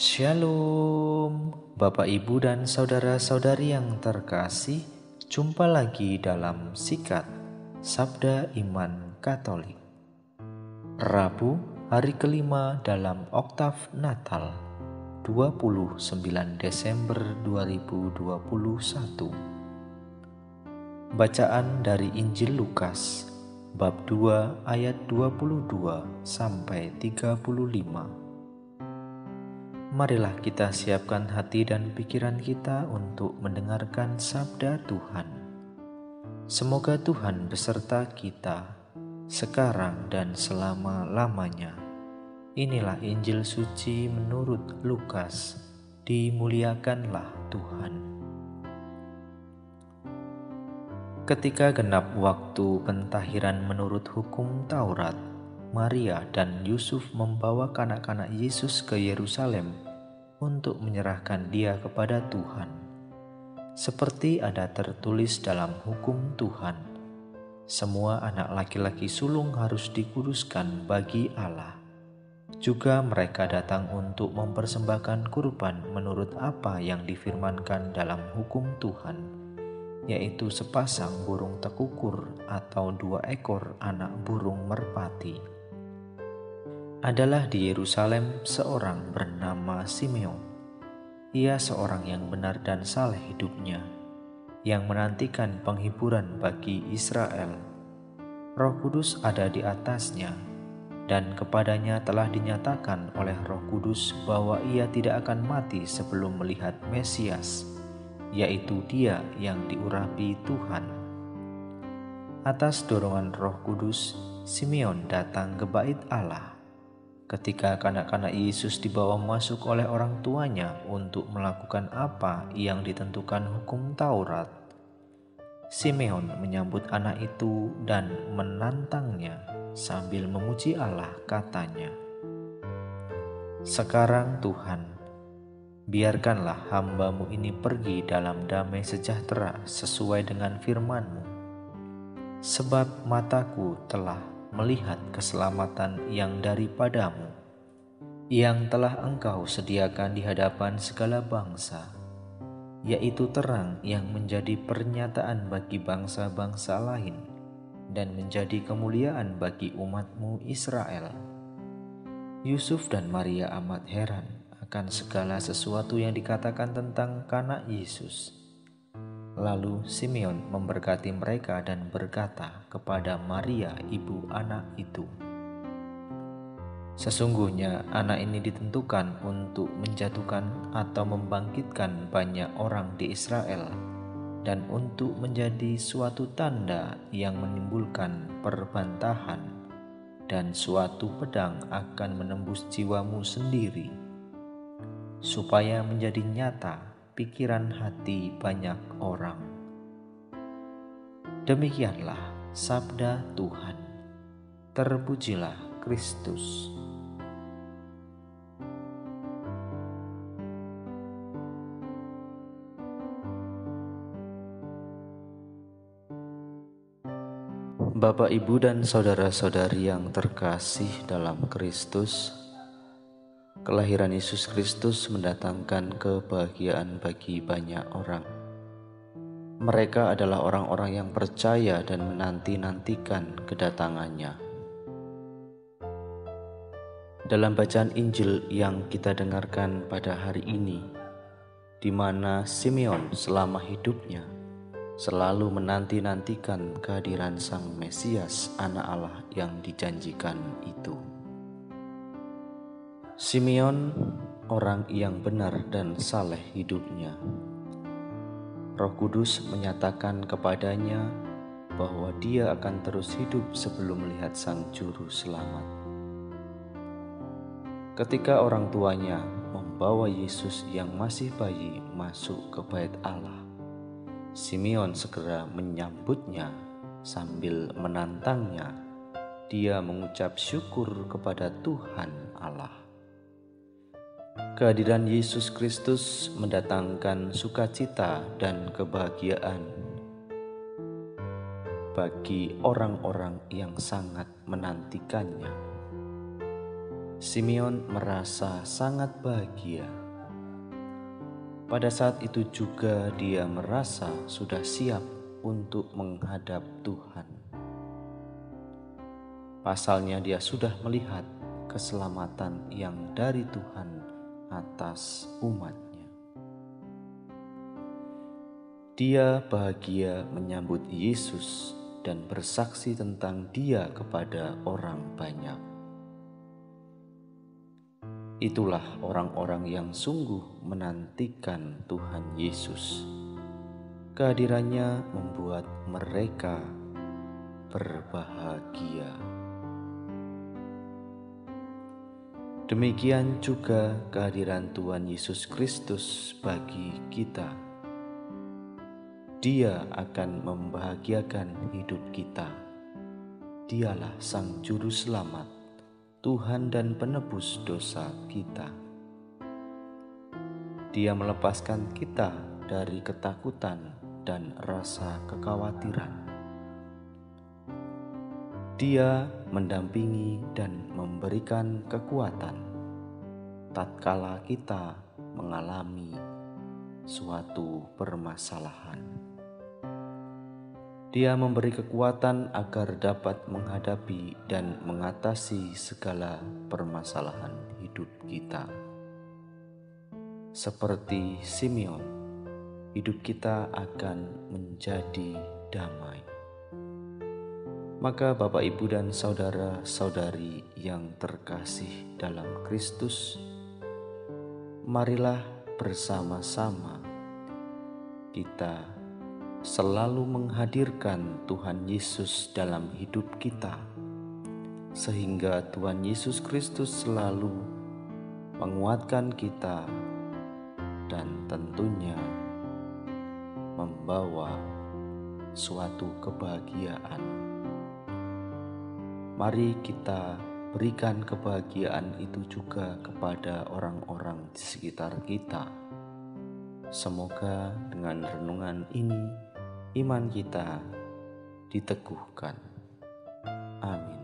Shalom, Bapak, Ibu, dan saudara-saudari yang terkasih. Jumpa lagi dalam Sikat Sabda Iman Katolik. Rabu, hari kelima dalam oktav Natal, 29 Desember 2021. Bacaan dari Injil Lukas, bab 2 ayat 22 sampai 35. Marilah kita siapkan hati dan pikiran kita untuk mendengarkan sabda Tuhan. Semoga Tuhan beserta kita, sekarang dan selama-lamanya. Inilah Injil suci menurut Lukas. Dimuliakanlah Tuhan. Ketika genap waktu pentahiran menurut hukum Taurat, Maria dan Yusuf membawa kanak-kanak Yesus ke Yerusalem untuk menyerahkan dia kepada Tuhan. Seperti ada tertulis dalam hukum Tuhan, semua anak laki-laki sulung harus dikuduskan bagi Allah. Juga mereka datang untuk mempersembahkan kurban menurut apa yang difirmankan dalam hukum Tuhan, yaitu sepasang burung tekukur atau 2 ekor anak burung merpati. Adalah di Yerusalem seorang bernama Simeon. Ia seorang yang benar dan saleh hidupnya, yang menantikan penghiburan bagi Israel. Roh Kudus ada di atasnya, dan kepadanya telah dinyatakan oleh Roh Kudus bahwa ia tidak akan mati sebelum melihat Mesias, yaitu Dia yang diurapi Tuhan. Atas dorongan Roh Kudus, Simeon datang ke Bait Allah. Ketika kanak-kanak Yesus dibawa masuk oleh orang tuanya untuk melakukan apa yang ditentukan hukum Taurat, Simeon menyambut anak itu dan menantangnya sambil memuji Allah, katanya, "Sekarang Tuhan, biarkanlah hamba-Mu ini pergi dalam damai sejahtera sesuai dengan firman-Mu, sebab mataku telah melihat keselamatan yang daripadamu, yang telah Engkau sediakan di hadapan segala bangsa, yaitu terang yang menjadi pernyataan bagi bangsa-bangsa lain dan menjadi kemuliaan bagi umat-Mu Israel." Yusuf dan Maria amat heran akan segala sesuatu yang dikatakan tentang kanak Yesus. Lalu Simeon memberkati mereka dan berkata kepada Maria, ibu anak itu, "Sesungguhnya anak ini ditentukan untuk menjatuhkan atau membangkitkan banyak orang di Israel, dan untuk menjadi suatu tanda yang menimbulkan perbantahan, dan suatu pedang akan menembus jiwamu sendiri, supaya menjadi nyata pikiran hati banyak orang." Demikianlah sabda Tuhan. Terpujilah Kristus. Bapak, Ibu, dan saudara-saudari yang terkasih dalam Kristus, kelahiran Yesus Kristus mendatangkan kebahagiaan bagi banyak orang. Mereka adalah orang-orang yang percaya dan menanti-nantikan kedatangannya. Dalam bacaan Injil yang kita dengarkan pada hari ini, di mana Simeon selama hidupnya selalu menanti-nantikan kehadiran Sang Mesias, Anak Allah yang dijanjikan itu. Simeon orang yang benar dan saleh hidupnya. Roh Kudus menyatakan kepadanya bahwa dia akan terus hidup sebelum melihat Sang Juru Selamat. Ketika orang tuanya membawa Yesus yang masih bayi masuk ke Bait Allah, Simeon segera menyambutnya sambil menantangnya. Dia mengucap syukur kepada Tuhan Allah. Kehadiran Yesus Kristus mendatangkan sukacita dan kebahagiaan bagi orang-orang yang sangat menantikannya. Simeon merasa sangat bahagia. Pada saat itu juga dia merasa sudah siap untuk menghadap Tuhan. Pasalnya dia sudah melihat keselamatan yang dari Tuhan atas umatnya. Dia bahagia menyambut Yesus dan bersaksi tentang Dia kepada orang banyak. Itulah orang-orang yang sungguh menantikan Tuhan Yesus. Kehadirannya membuat mereka berbahagia. Demikian juga kehadiran Tuhan Yesus Kristus bagi kita. Dia akan membahagiakan hidup kita. Dialah Sang Juru Selamat, Tuhan dan penebus dosa kita. Dia melepaskan kita dari ketakutan dan rasa kekhawatiran. Dia mendampingi dan memberikan kekuatan tatkala kita mengalami suatu permasalahan. Dia memberi kekuatan agar dapat menghadapi dan mengatasi segala permasalahan hidup kita. Seperti Simeon, hidup kita akan menjadi damai. Maka Bapak, Ibu, dan saudara-saudari yang terkasih dalam Kristus, marilah bersama-sama kita selalu menghadirkan Tuhan Yesus dalam hidup kita, sehingga Tuhan Yesus Kristus selalu menguatkan kita dan tentunya membawa suatu kebahagiaan. Mari kita berikan kebahagiaan itu juga kepada orang-orang di sekitar kita. Semoga dengan renungan ini iman kita diteguhkan. Amin.